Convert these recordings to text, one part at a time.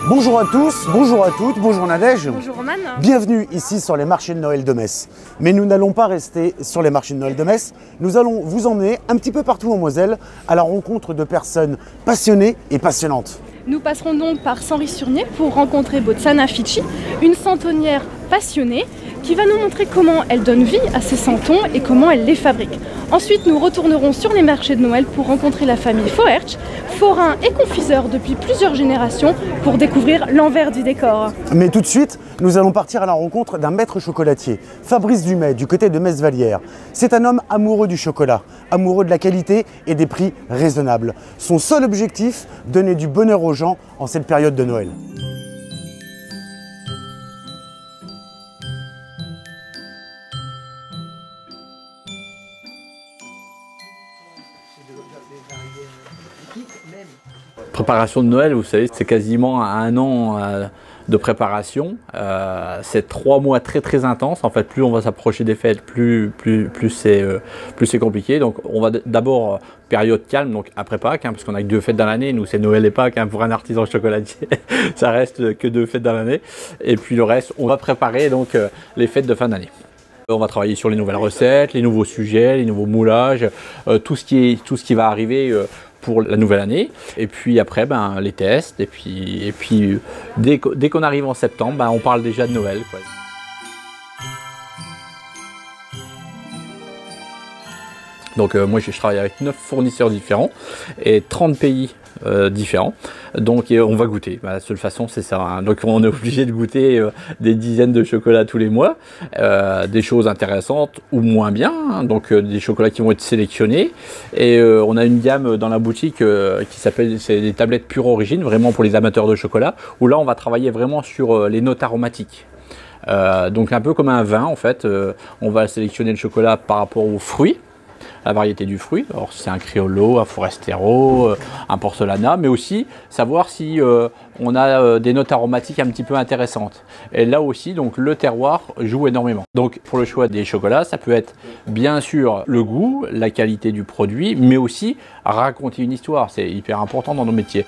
Bonjour à tous, bonjour à toutes, bonjour Nadège. Bonjour Roman. Bienvenue ici sur les marchés de Noël de Metz. Mais nous n'allons pas rester sur les marchés de Noël de Metz, nous allons vous emmener un petit peu partout en Moselle à la rencontre de personnes passionnées et passionnantes. Nous passerons donc par Senry-sur-Nier pour rencontrer Botsana Ficci, une santonnière passionnée qui va nous montrer comment elle donne vie à ses santons et comment elle les fabrique. Ensuite, nous retournerons sur les marchés de Noël pour rencontrer la famille Foertsch, forains et confiseurs depuis plusieurs générations, pour découvrir l'envers du décor. Mais tout de suite, nous allons partir à la rencontre d'un maître chocolatier, Fabrice Dumais, du côté de Metz-Vallière. C'est un homme amoureux du chocolat, amoureux de la qualité et des prix raisonnables. Son seul objectif, donner du bonheur aux gens en cette période de Noël. Préparation de Noël, vous savez, c'est quasiment un an de préparation. C'est 3 mois très intenses. En fait, plus on va s'approcher des fêtes, plus c'est compliqué. Donc, on va d'abord période calme, donc après Pâques, parce qu'on a que 2 fêtes dans l'année. Nous, c'est Noël et Pâques pour un artisan chocolatier. Ça reste que 2 fêtes dans l'année. Et puis le reste, on va préparer donc les fêtes de fin d'année. On va travailler sur les nouvelles recettes, les nouveaux sujets, les nouveaux moulages, tout ce qui va arriver pour la nouvelle année. Et puis après, les tests. Et puis dès qu'on arrive en septembre, on parle déjà de Noël, quoi. Donc moi, je travaille avec 9 fournisseurs différents et 30 pays différents. Donc on va goûter. La seule façon, c'est ça. Donc on est obligé de goûter des dizaines de chocolats tous les mois, des choses intéressantes ou moins bien. Donc des chocolats qui vont être sélectionnés. Et on a une gamme dans la boutique qui s'appelle, c'est des tablettes pure origine, vraiment pour les amateurs de chocolat. Où là, on va travailler vraiment sur les notes aromatiques. Donc un peu comme un vin en fait. On va sélectionner le chocolat par rapport aux fruits. La variété du fruit, alors c'est un Criollo, un Forastero, un Porcelana, mais aussi savoir si on a des notes aromatiques un petit peu intéressantes. Et là aussi, donc le terroir joue énormément. Donc pour le choix des chocolats, ça peut être bien sûr le goût, la qualité du produit, mais aussi raconter une histoire. C'est hyper important dans nos métiers.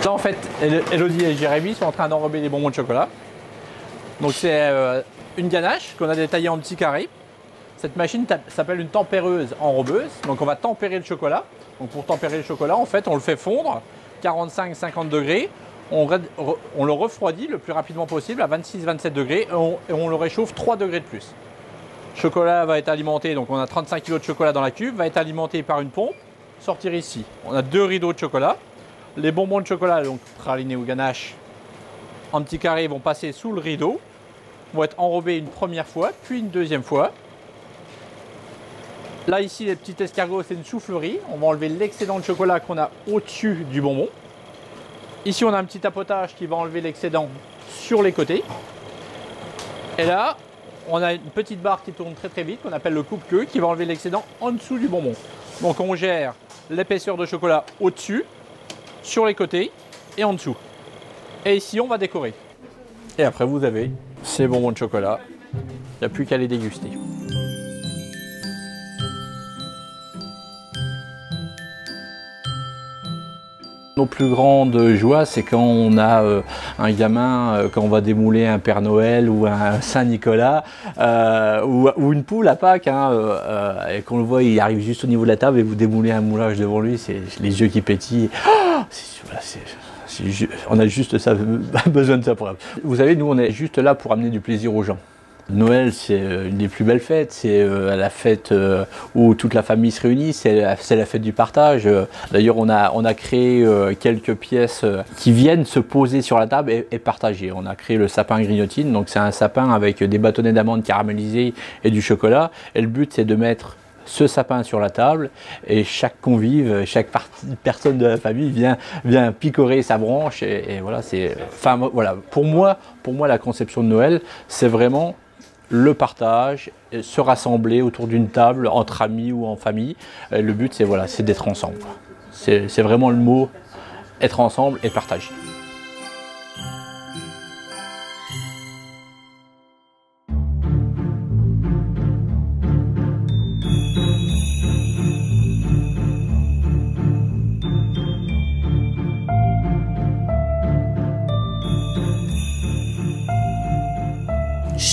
Là, en fait, Elodie et Jérémy sont en train d'enrober les bonbons de chocolat. Donc c'est une ganache qu'on a détaillée en petits carrés. Cette machine s'appelle une tempéreuse enrobeuse. Donc on va tempérer le chocolat. Donc pour tempérer le chocolat, en fait, on le fait fondre 45-50 degrés. On le refroidit le plus rapidement possible à 26-27 degrés et on le réchauffe 3 degrés de plus. Le chocolat va être alimenté, donc on a 35 kg de chocolat dans la cuve, va être alimenté par une pompe, sortir ici. On a 2 rideaux de chocolat. Les bonbons de chocolat, donc pralinés ou ganache, en petits carrés, vont passer sous le rideau, vont être enrobés une première fois, puis une deuxième fois. Là, ici, les petits escargots, c'est une soufflerie. On va enlever l'excédent de chocolat qu'on a au-dessus du bonbon. Ici, on a un petit tapotage qui va enlever l'excédent sur les côtés. Et là, on a une petite barre qui tourne très vite, qu'on appelle le coupe-queue, qui va enlever l'excédent en dessous du bonbon. Donc, on gère l'épaisseur de chocolat au-dessus, sur les côtés et en dessous. Et ici, on va décorer. Et après, vous avez ces bonbons de chocolat. Il n'y a plus qu'à les déguster. Nos plus grandes joies, c'est quand on a un gamin, quand on va démouler un Père Noël ou un Saint-Nicolas ou une poule à Pâques, et qu'on le voit, il arrive juste au niveau de la table et vous démoulez un moulage devant lui, c'est les yeux qui pétillent. On a juste ça, besoin de ça pour. Vous savez, nous, on est juste là pour amener du plaisir aux gens. Noël, c'est une des plus belles fêtes, c'est la fête où toute la famille se réunit, c'est la fête du partage. D'ailleurs, on a créé quelques pièces qui viennent se poser sur la table et partager. On a créé le sapin grignotine, donc c'est un sapin avec des bâtonnets d'amandes caramélisées et du chocolat. Et le but, c'est de mettre ce sapin sur la table et chaque convive, chaque personne de la famille vient picorer sa branche et voilà, voilà, pour moi la conception de Noël, c'est vraiment le partage, se rassembler autour d'une table entre amis ou en famille. Le but, c'est voilà, c'est d'être ensemble. C'est vraiment le mot, être ensemble et partager.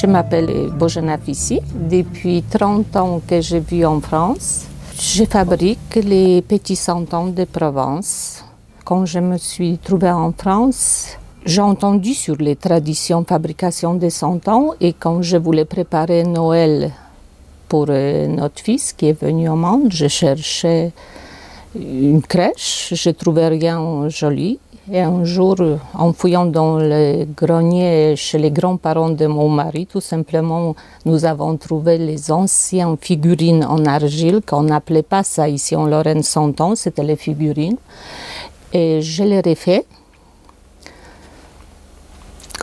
Je m'appelle Bojana Fissi. Depuis 30 ans que je vis en France, je fabrique les petits santons de Provence. Quand je me suis trouvée en France, j'ai entendu sur les traditions de fabrication des santons et quand je voulais préparer Noël pour notre fils qui est venu au monde, je cherchais une crèche, je ne trouvais rien joli. Et un jour, en fouillant dans le grenier chez les grands-parents de mon mari, tout simplement, nous avons trouvé les anciennes figurines en argile, qu'on n'appelait pas ça ici en Lorraine santons, c'était les figurines. Et je les refais.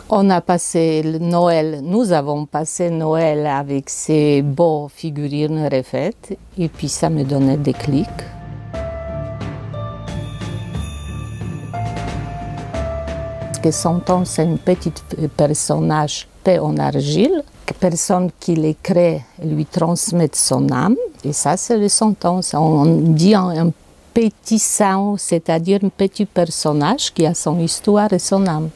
On a passé Noël, nous avons passé Noël avec ces beaux figurines refaites, et puis ça me donnait des clics. Que Santon, c'est un petit personnage fait en argile. Personne qui les crée lui transmet son âme. Et ça, c'est le Santon. On dit un petit saint, c'est-à-dire un petit personnage qui a son histoire et son âme.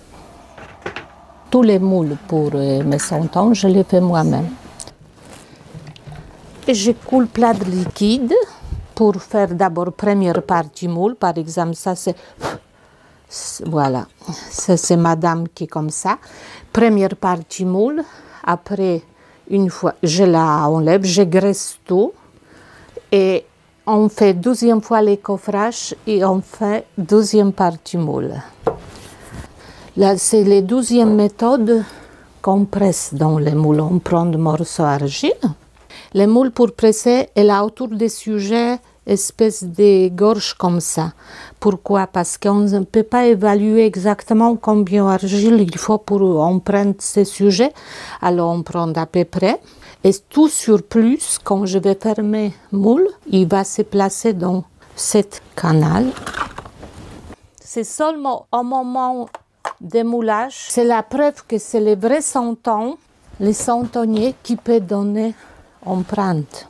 Tous les moules pour mes Santons, je les fais moi-même. Et je coule plein de liquide pour faire d'abord première partie moule. Par exemple, ça c'est... Voilà, ça c'est madame qui est comme ça. Première partie moule, après, une fois, je la enlève, je graisse tout. Et on fait 12e fois les coffrages et on fait 12e partie moule. Là, c'est les 12e méthode qu'on presse dans les moules. On prend des morceaux d'argile. Les moules pour presser, elle a autour des sujets espèce de gorge comme ça. Pourquoi? Parce qu'on ne peut pas évaluer exactement combien d'argile il faut pour on prendre ces sujets. Alors on prend à peu près. Et tout surplus, quand je vais fermer moule, il va se placer dans cette canal. C'est seulement au moment des moulages, c'est la preuve que c'est les vrais santons, les santonniers qui peuvent donner empreinte.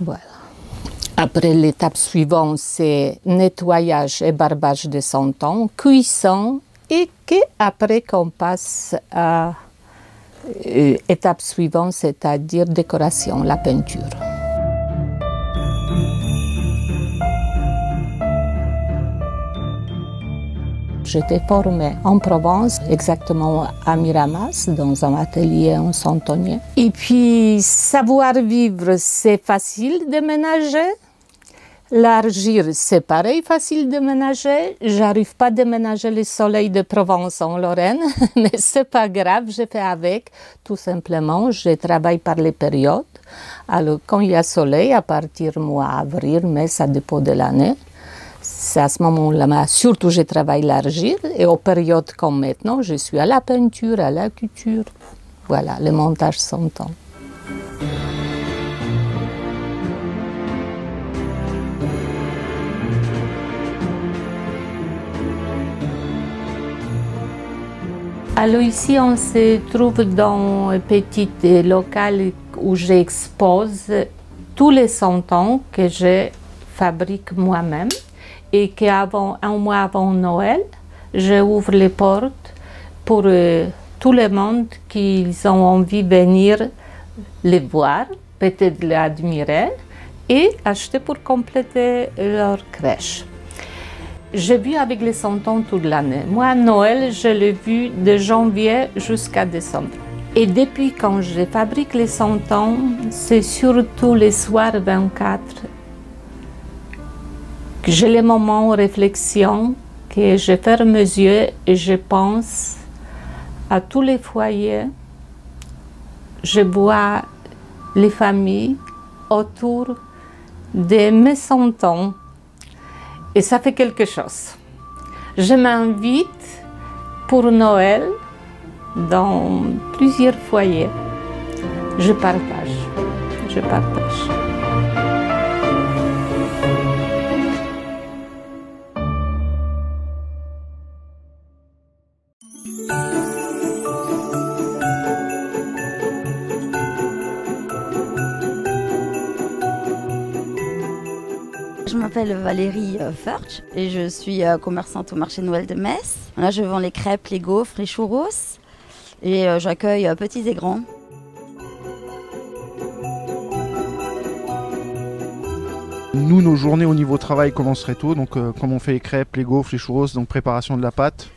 Voilà. Après, l'étape suivante, c'est nettoyage et barbage des santons, cuisson, et après qu'on passe à l'étape suivante, c'est-à-dire décoration, la peinture. J'étais formée en Provence, exactement à Miramas, dans un atelier en santonnier. Et puis, savoir-vivre, c'est facile de ménager. L'argile, c'est pareil, facile de ménager. J'arrive pas à déménager le soleil de Provence en Lorraine, mais c'est pas grave, je fais avec. Tout simplement, je travaille par les périodes. Alors, quand il y a soleil, à partir du mois avril, mai, ça dépend de l'année. C'est à ce moment-là, surtout je travaille l'argile et aux périodes comme maintenant, je suis à la peinture, à la couture. Voilà, le montage santon. Alors ici, on se trouve dans un petit local où j'expose tous les santons que je fabrique moi-même. Et qu'avant, un mois avant Noël, j'ouvre les portes pour tout le monde qui ont envie de venir les voir, peut-être les admirer et acheter pour compléter leur crèche. J'ai vu avec les santons toute l'année. Moi, Noël, je l'ai vu de janvier jusqu'à décembre. Et depuis quand je fabrique les santons, c'est surtout les soirs 24 que j'ai les moments de réflexion, que je ferme mes yeux et je pense à tous les foyers. Je vois les familles autour de mes santons et ça fait quelque chose. Je m'invite pour Noël dans plusieurs foyers. Je partage. Je m'appelle Valérie Furch et je suis commerçante au marché Noël de Metz. Là, je vends les crêpes, les gaufres, les churros et j'accueille petits et grands. Nous, nos journées au niveau travail commencent très tôt, donc comme on fait les crêpes, les gaufres, les churros, donc préparation de la pâte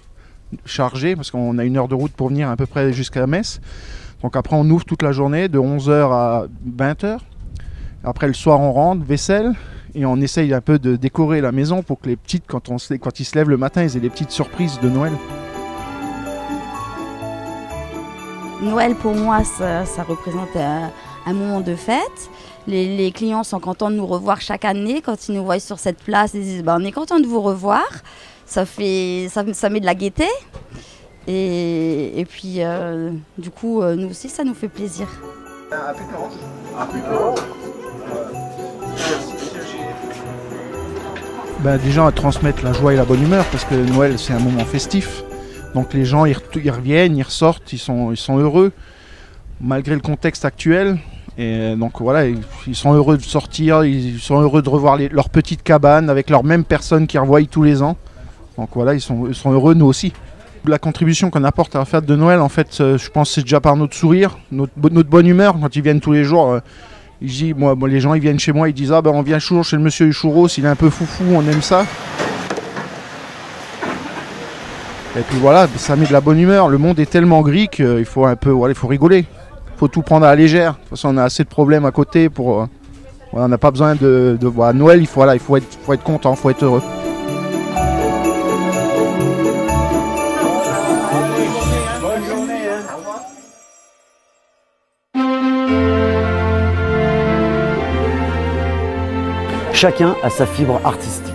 chargée, parce qu'on a 1 heure de route pour venir à peu près jusqu'à Metz. Donc après on ouvre toute la journée de 11h à 20h. Après le soir on rentre, vaisselle, et on essaye un peu de décorer la maison pour que les petites, quand ils se lèvent le matin, ils aient des petites surprises de Noël. Noël pour moi ça représente un moment de fête. Les clients sont contents de nous revoir chaque année. Quand ils nous voient sur cette place, ils disent on est content de vous revoir. Ça met de la gaieté. Et puis, du coup, nous aussi, ça nous fait plaisir. Déjà, transmettre la joie et la bonne humeur, parce que Noël, c'est un moment festif. Donc les gens, ils reviennent, ils ressortent, ils sont heureux, malgré le contexte actuel. Et donc voilà, ils sont heureux de sortir, ils sont heureux de revoir leur petite cabane avec leurs mêmes personnes qu'ils revoient tous les ans. Donc voilà, ils sont heureux, nous aussi. La contribution qu'on apporte à la fête de Noël, en fait, je pense que c'est déjà par notre sourire, notre bonne humeur. Quand ils viennent tous les jours, les gens ils viennent chez moi, ils disent on vient toujours chez le monsieur du churros, il est un peu foufou, on aime ça. Et puis voilà, ça met de la bonne humeur. Le monde est tellement gris qu'il faut il faut rigoler. Il faut tout prendre à la légère. De toute façon, on a assez de problèmes à côté pour. On n'a pas besoin de voir Noël. Il faut être content, il faut être heureux. Bonne journée. Chacun a sa fibre artistique.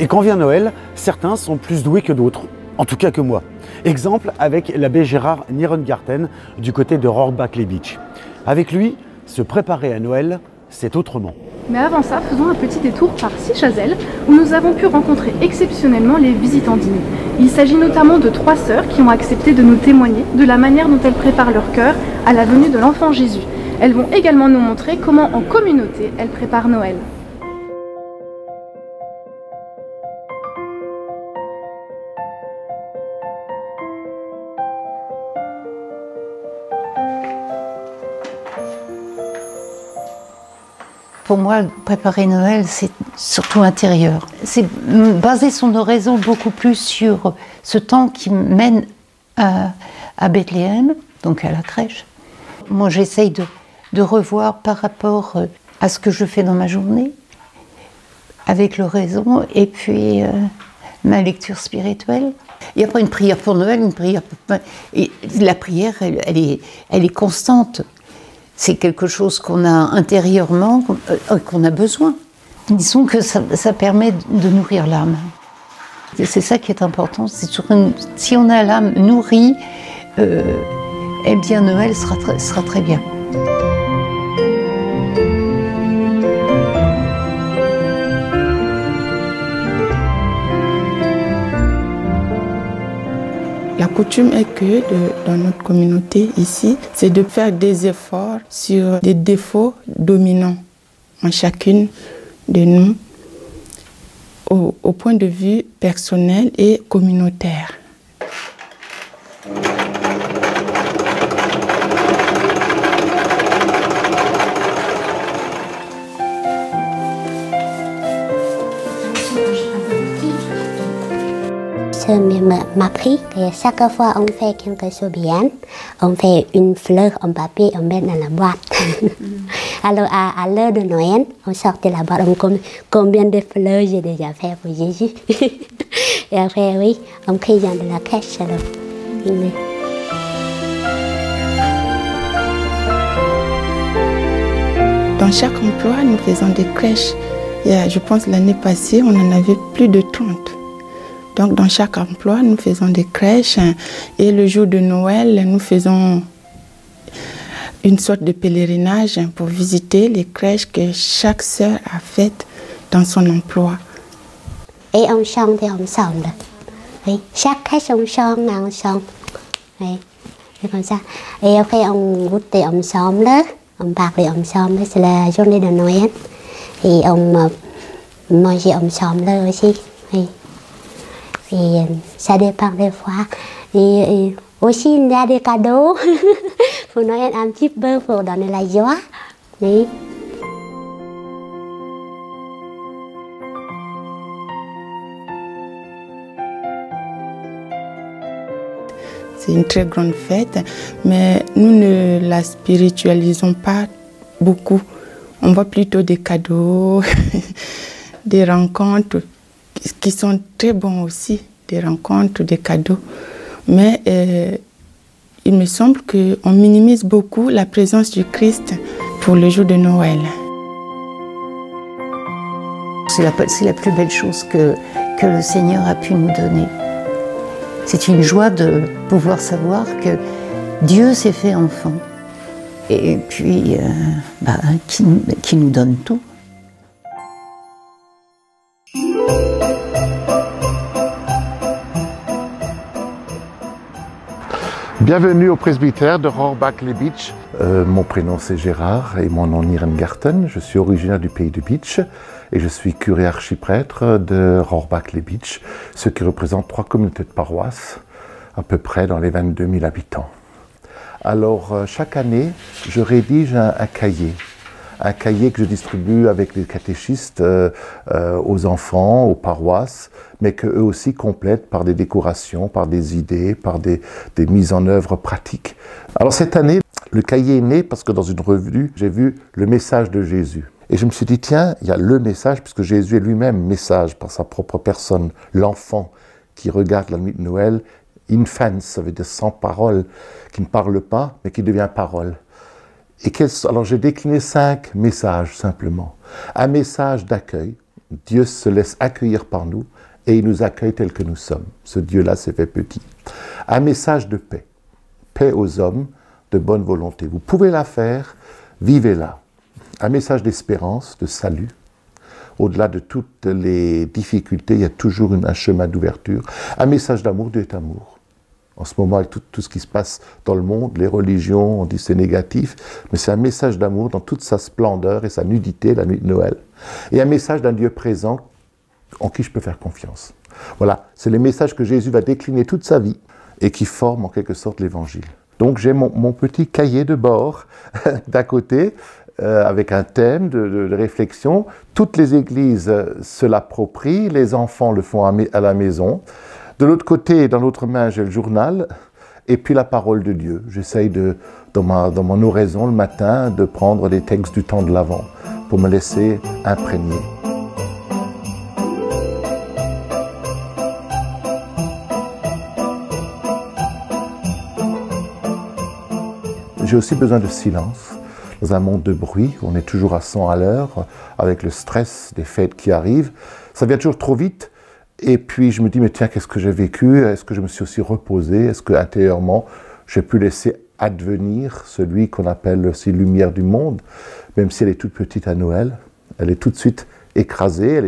Et quand vient Noël, certains sont plus doués que d'autres. En tout cas que moi. Exemple avec l'abbé Gérard Nierengarten du côté de Rohrbach-les Beach. Avec lui, se préparer à Noël, c'est autrement. Mais avant ça, faisons un petit détour par Sichazel, où nous avons pu rencontrer exceptionnellement les visitandines. Il s'agit notamment de 3 sœurs qui ont accepté de nous témoigner de la manière dont elles préparent leur cœur à la venue de l'enfant Jésus. Elles vont également nous montrer comment en communauté elles préparent Noël. Pour moi, préparer Noël, c'est surtout intérieur. C'est baser son oraison beaucoup plus sur ce temps qui mène à Bethléem, donc à la crèche. Moi, j'essaye de revoir par rapport à ce que je fais dans ma journée, avec l'oraison, et puis ma lecture spirituelle. Il n'y a pas une prière pour Noël, une prière pour... Et la prière, elle est constante. C'est quelque chose qu'on a intérieurement, qu'on a besoin. Disons que ça permet de nourrir l'âme. C'est ça qui est important. Si on a l'âme nourrie, eh bien Noël sera très bien. La coutume est que dans notre communauté ici, c'est de faire des efforts sur des défauts dominants en chacune de nous au point de vue personnel et communautaire. M'a pris et chaque fois on fait quelque chose bien, on fait une fleur en papier, on met dans la boîte. Alors à l'heure de Noël, on sort de la boîte, on compte combien de fleurs j'ai déjà fait pour Jésus. Et après oui, on crée dans la crèche. Dans chaque emploi, nous faisons des crèches. Je pense l'année passée, on en avait plus de 30. Donc dans chaque emploi, nous faisons des crèches et le jour de Noël, nous faisons une sorte de pèlerinage pour visiter les crèches que chaque sœur a faites dans son emploi. Et on chante ensemble. Oui, chaque crèche on chante ensemble. Oui, c'est comme ça. Et après on goûte ensemble, on parle ensemble, c'est la journée de Noël. Et on manger ensemble aussi. Oui. Et ça dépend des fois. Et aussi, il y a des cadeaux pour Noël un petit peu pour donner la joie. Oui. C'est une très grande fête, mais nous ne la spiritualisons pas beaucoup. On voit plutôt des cadeaux, des rencontres qui sont très bons aussi, des rencontres, des cadeaux. Mais il me semble qu'on minimise beaucoup la présence du Christ pour le jour de Noël. C'est la plus belle chose que le Seigneur a pu nous donner. C'est une joie de pouvoir savoir que Dieu s'est fait enfant et puis qui nous donne tout. Bienvenue au presbytère de Rohrbach-les-Beach. Mon prénom c'est Gérard et mon nom Nierengarten. Je suis originaire du pays de Beach et je suis curé archiprêtre de Rohrbach-les-Beach, ce qui représente 3 communautés de paroisse, à peu près dans les 22 000 habitants. Alors chaque année, je rédige un cahier que je distribue avec les catéchistes aux enfants, aux paroisses, mais qu'eux aussi complètent par des décorations, par des idées, par des mises en œuvre pratiques. Alors cette année, le cahier est né parce que dans une revue, j'ai vu le message de Jésus. Et je me suis dit, tiens, il y a le message, puisque Jésus est lui-même message par sa propre personne, l'enfant qui regarde la nuit de Noël, infant, ça veut dire sans parole, qui ne parle pas, mais qui devient parole. Alors j'ai décliné 5 messages simplement. Un message d'accueil, Dieu se laisse accueillir par nous et il nous accueille tel que nous sommes. Ce Dieu-là s'est fait petit. Un message de paix, paix aux hommes, de bonne volonté. Vous pouvez la faire, vivez-la. Un message d'espérance, de salut. Au-delà de toutes les difficultés, il y a toujours un chemin d'ouverture. Un message d'amour, Dieu est amour. En ce moment, avec tout ce qui se passe dans le monde, les religions, on dit c'est négatif, mais c'est un message d'amour dans toute sa splendeur et sa nudité, la nuit de Noël. Et un message d'un Dieu présent en qui je peux faire confiance. Voilà, c'est les messages que Jésus va décliner toute sa vie et qui forment en quelque sorte l'Évangile. Donc j'ai mon petit cahier de bord d'à côté, avec un thème de réflexion. Toutes les églises se l'approprient, les enfants le font à la maison. De l'autre côté, dans l'autre main, j'ai le journal et puis la parole de Dieu. J'essaye dans mon oraison le matin de prendre des textes du temps de l'Avent pour me laisser imprégner. J'ai aussi besoin de silence. Dans un monde de bruit, on est toujours à 100 à l'heure, avec le stress des fêtes qui arrivent. Ça vient toujours trop vite. Et puis je me dis, mais tiens, qu'est-ce que j'ai vécu? Est-ce que je me suis aussi reposé? Est-ce que intérieurement, j'ai pu laisser advenir celui qu'on appelle aussi lumière du monde, même si elle est toute petite à Noël? Elle est tout de suite écrasée,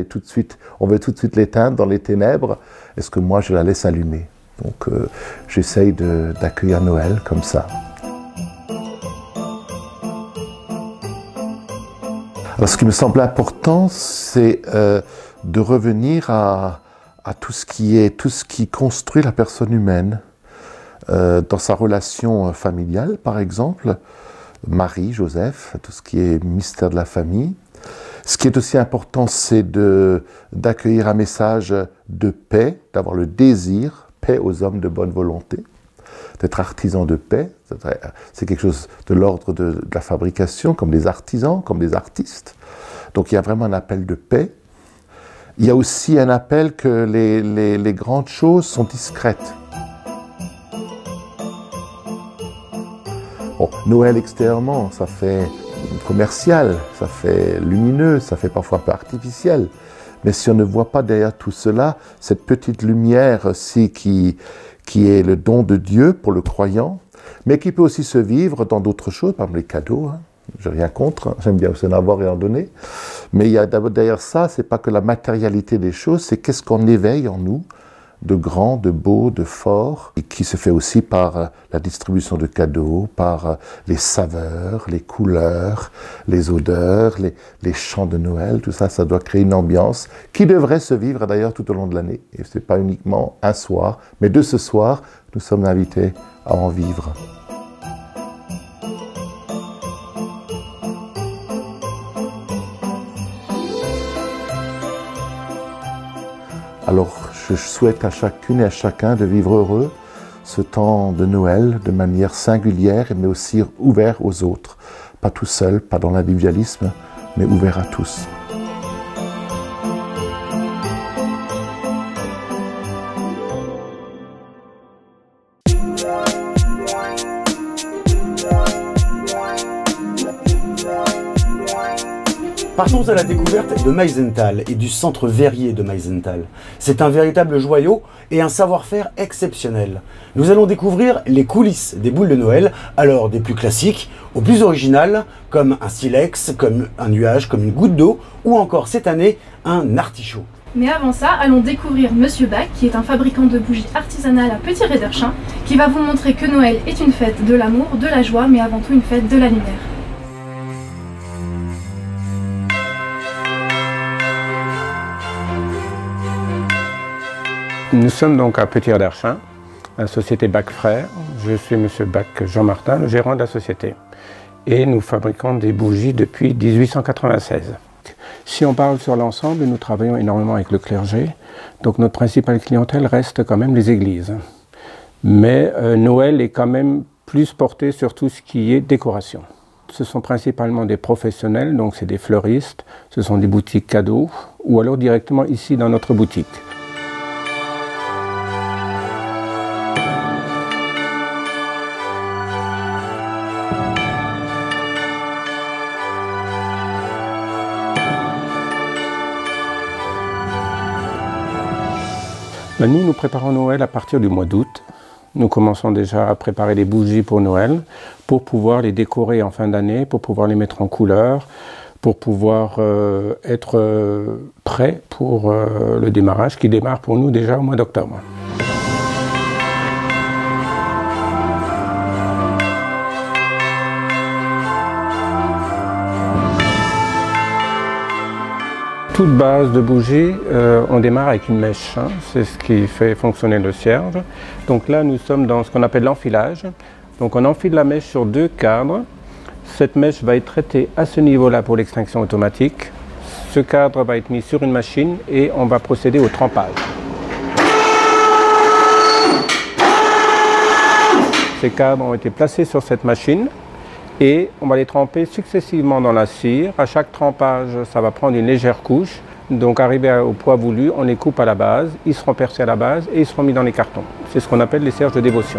on veut tout de suite l'éteindre dans les ténèbres. Est-ce que moi, je la laisse allumer? Donc j'essaye d'accueillir Noël comme ça. Alors ce qui me semble important, c'est de revenir à tout ce qui construit la personne humaine, dans sa relation familiale, par exemple, Marie, Joseph, tout ce qui est mystère de la famille. Ce qui est aussi important, c'est d'accueillir un message de paix, d'avoir le désir, paix aux hommes de bonne volonté, d'être artisan de paix. C'est quelque chose de l'ordre de la fabrication, comme des artisans, comme des artistes. Donc il y a vraiment un appel de paix. Il y a aussi un appel que les grandes choses sont discrètes. Bon, Noël extérieurement, ça fait commercial, ça fait lumineux, ça fait parfois un peu artificiel. Mais si on ne voit pas derrière tout cela, cette petite lumière-ci qui est le don de Dieu pour le croyant, mais qui peut aussi se vivre dans d'autres choses, par exemple les cadeaux, hein. Je n'ai rien contre, hein. J'aime bien aussi en avoir et en donner. Mais il y a d'abord derrière ça, c'est pas que la matérialité des choses, c'est qu'est-ce qu'on éveille en nous de grand, de beau, de fort, et qui se fait aussi par la distribution de cadeaux, par les saveurs, les couleurs, les odeurs, les chants de Noël. Tout ça, ça doit créer une ambiance qui devrait se vivre d'ailleurs tout au long de l'année. Et ce n'est pas uniquement un soir, mais de ce soir, nous sommes invités à en vivre. Alors, je souhaite à chacune et à chacun de vivre heureux ce temps de Noël de manière singulière, mais aussi ouvert aux autres. Pas tout seul, pas dans l'individualisme, mais ouvert à tous. Partons à la découverte de Meisenthal et du centre verrier de Meisenthal. C'est un véritable joyau et un savoir-faire exceptionnel. Nous allons découvrir les coulisses des boules de Noël, alors des plus classiques aux plus originales, comme un silex, comme un nuage, comme une goutte d'eau, ou encore cette année, un artichaut. Mais avant ça, allons découvrir Monsieur Bach, qui est un fabricant de bougies artisanales à Petit-Réderchin, qui va vous montrer que Noël est une fête de l'amour, de la joie, mais avant tout une fête de la lumière. Nous sommes donc à Petit-Réderchin, la société Bach Frères. Je suis M. Bach Jean-Martin, le gérant de la société. Et nous fabriquons des bougies depuis 1896. Si on parle sur l'ensemble, nous travaillons énormément avec le clergé. Donc notre principale clientèle reste quand même les églises. Mais Noël est quand même plus porté sur tout ce qui est décoration. Ce sont principalement des professionnels, donc c'est des fleuristes, ce sont des boutiques cadeaux, ou alors directement ici dans notre boutique. Nous préparons Noël à partir du mois d'août. Nous commençons déjà à préparer les bougies pour Noël, pour pouvoir les décorer en fin d'année, pour pouvoir les mettre en couleur, pour pouvoir être prêts pour le démarrage qui démarre pour nous déjà au mois d'octobre. Toute base de bougie, on démarre avec une mèche, hein. C'est ce qui fait fonctionner le cierge. Donc là, nous sommes dans ce qu'on appelle l'enfilage. Donc on enfile la mèche sur 2 cadres. Cette mèche va être traitée à ce niveau-là pour l'extinction automatique. Ce cadre va être mis sur une machine et on va procéder au trempage. Ces cadres ont été placés sur cette machine. Et on va les tremper successivement dans la cire. À chaque trempage, ça va prendre une légère couche. Donc arrivé au poids voulu, on les coupe à la base, ils seront percés à la base et ils seront mis dans les cartons. C'est ce qu'on appelle les cierges de dévotion.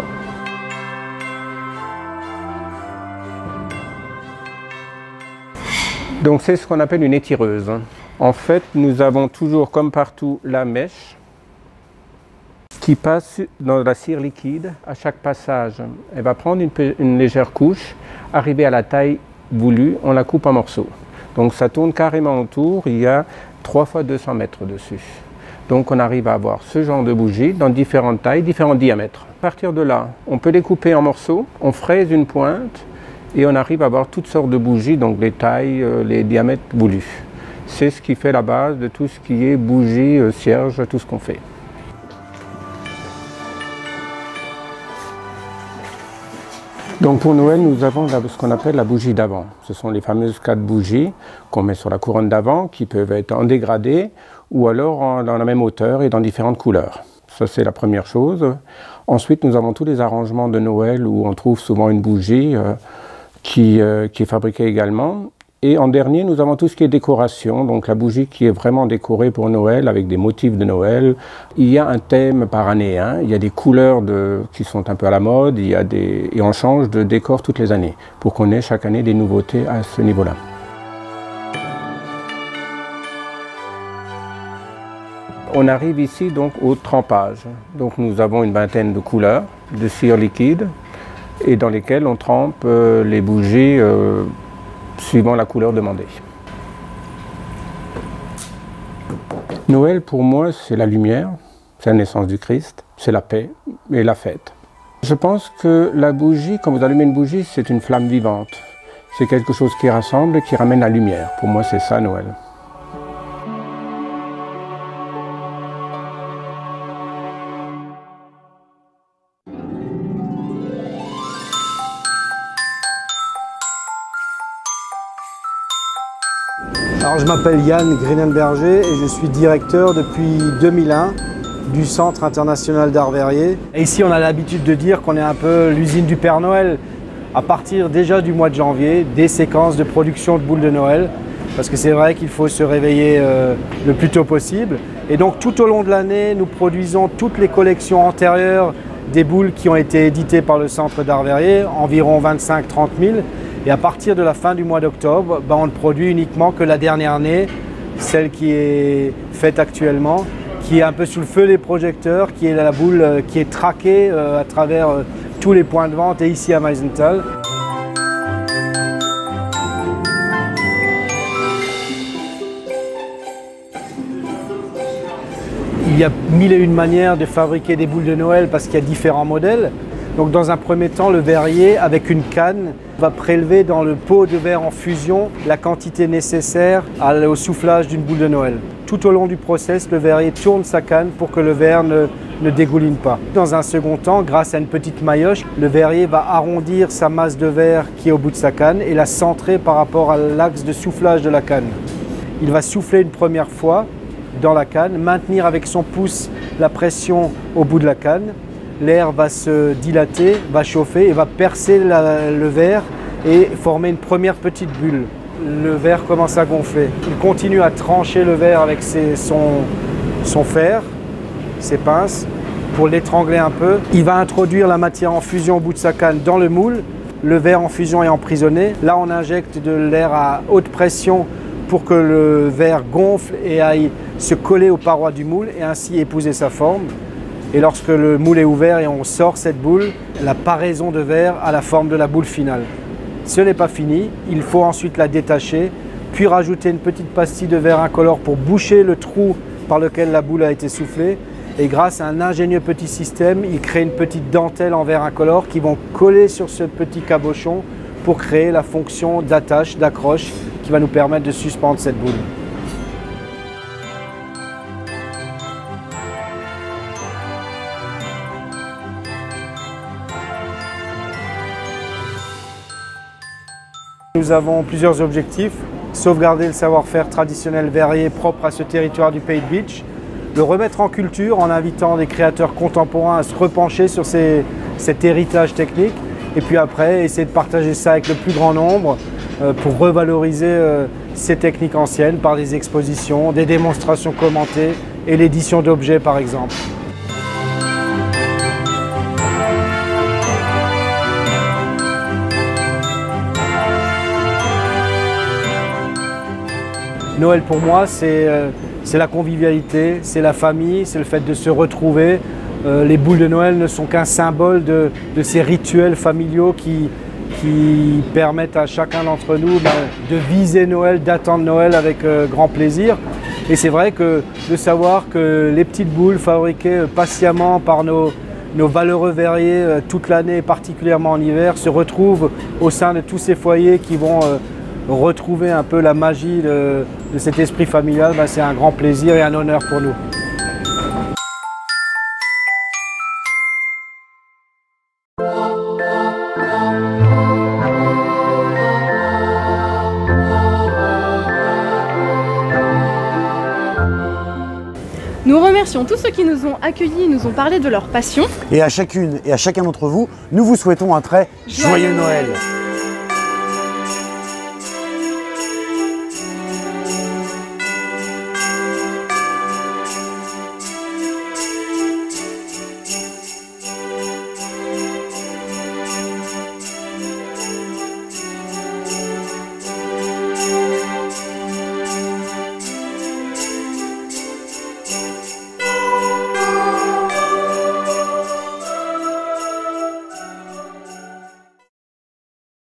Donc c'est ce qu'on appelle une étireuse. En fait, nous avons toujours, comme partout, la mèche qui passe dans la cire liquide. À chaque passage, elle va prendre une légère couche. Arrivé à la taille voulue, on la coupe en morceaux. Donc ça tourne carrément autour, il y a 3 fois 200 mètres dessus. Donc on arrive à avoir ce genre de bougies dans différentes tailles, différents diamètres. À partir de là, on peut les couper en morceaux, on fraise une pointe et on arrive à avoir toutes sortes de bougies, donc les tailles, les diamètres voulus. C'est ce qui fait la base de tout ce qui est bougies, cierges, tout ce qu'on fait. Donc pour Noël, nous avons ce qu'on appelle la bougie d'Avent. Ce sont les fameuses 4 bougies qu'on met sur la couronne d'Avent, qui peuvent être en dégradé ou alors dans la même hauteur et dans différentes couleurs. Ça, c'est la première chose. Ensuite, nous avons tous les arrangements de Noël où on trouve souvent une bougie qui est fabriquée également. Et en dernier, nous avons tout ce qui est décoration, donc la bougie qui est vraiment décorée pour Noël avec des motifs de Noël. Il y a un thème par année, hein. Il y a des couleurs qui sont un peu à la mode, et on change de décor toutes les années pour qu'on ait chaque année des nouveautés à ce niveau-là. On arrive ici donc au trempage. Donc nous avons une vingtaine de couleurs de cire liquide et dans lesquelles on trempe les bougies suivant la couleur demandée. Noël pour moi c'est la lumière, c'est la naissance du Christ, c'est la paix et la fête. Je pense que la bougie, quand vous allumez une bougie, c'est une flamme vivante. C'est quelque chose qui rassemble, qui ramène la lumière. Pour moi, c'est ça Noël. Alors, je m'appelle Yann Grinenberger et je suis directeur depuis 2001 du Centre international d'art verrier. Et ici, on a l'habitude de dire qu'on est un peu l'usine du Père Noël. À partir déjà du mois de janvier, des séquences de production de boules de Noël, parce que c'est vrai qu'il faut se réveiller le plus tôt possible. Et donc tout au long de l'année, nous produisons toutes les collections antérieures des boules qui ont été éditées par le Centre d'art verrier, environ 25-30 000. Et à partir de la fin du mois d'octobre, on ne produit uniquement que la dernière année, celle qui est faite actuellement, qui est un peu sous le feu des projecteurs, qui est la boule qui est traquée à travers tous les points de vente et ici à Meisenthal. Il y a mille et une manières de fabriquer des boules de Noël parce qu'il y a différents modèles. Donc dans un premier temps, le verrier, avec une canne, va prélever dans le pot de verre en fusion la quantité nécessaire au soufflage d'une boule de Noël. Tout au long du process, le verrier tourne sa canne pour que le verre ne dégouline pas. Dans un second temps, grâce à une petite maillotche, le verrier va arrondir sa masse de verre qui est au bout de sa canne et la centrer par rapport à l'axe de soufflage de la canne. Il va souffler une première fois dans la canne, maintenir avec son pouce la pression au bout de la canne. L'air va se dilater, va chauffer et va percer le verre et former une première petite bulle. Le verre commence à gonfler. Il continue à trancher le verre avec son fer, ses pinces, pour l'étrangler un peu. Il va introduire la matière en fusion au bout de sa canne dans le moule. Le verre en fusion est emprisonné. Là, on injecte de l'air à haute pression pour que le verre gonfle et aille se coller aux parois du moule et ainsi épouser sa forme. Et lorsque le moule est ouvert et on sort cette boule, la paraison de verre a la forme de la boule finale. Ce n'est pas fini, il faut ensuite la détacher, puis rajouter une petite pastille de verre incolore pour boucher le trou par lequel la boule a été soufflée. Et grâce à un ingénieux petit système, il crée une petite dentelle en verre incolore qui vont coller sur ce petit cabochon pour créer la fonction d'attache, d'accroche qui va nous permettre de suspendre cette boule. Nous avons plusieurs objectifs, sauvegarder le savoir-faire traditionnel verrier propre à ce territoire du Pays de Bitche, le remettre en culture en invitant des créateurs contemporains à se repencher sur cet héritage technique et puis après essayer de partager ça avec le plus grand nombre pour revaloriser ces techniques anciennes par des expositions, des démonstrations commentées et l'édition d'objets par exemple. Noël pour moi, c'est la convivialité, c'est la famille, c'est le fait de se retrouver. Les boules de Noël ne sont qu'un symbole de ces rituels familiaux qui permettent à chacun d'entre nous de viser Noël, d'attendre Noël avec grand plaisir. Et c'est vrai que de savoir que les petites boules fabriquées patiemment par nos valeureux verriers toute l'année, particulièrement en hiver, se retrouvent au sein de tous ces foyers qui vont retrouver un peu la magie de cet esprit familial, c'est un grand plaisir et un honneur pour nous. Nous remercions tous ceux qui nous ont accueillis, nous ont parlé de leur passion. Et à chacune et à chacun d'entre vous, nous vous souhaitons un très joyeux Noël.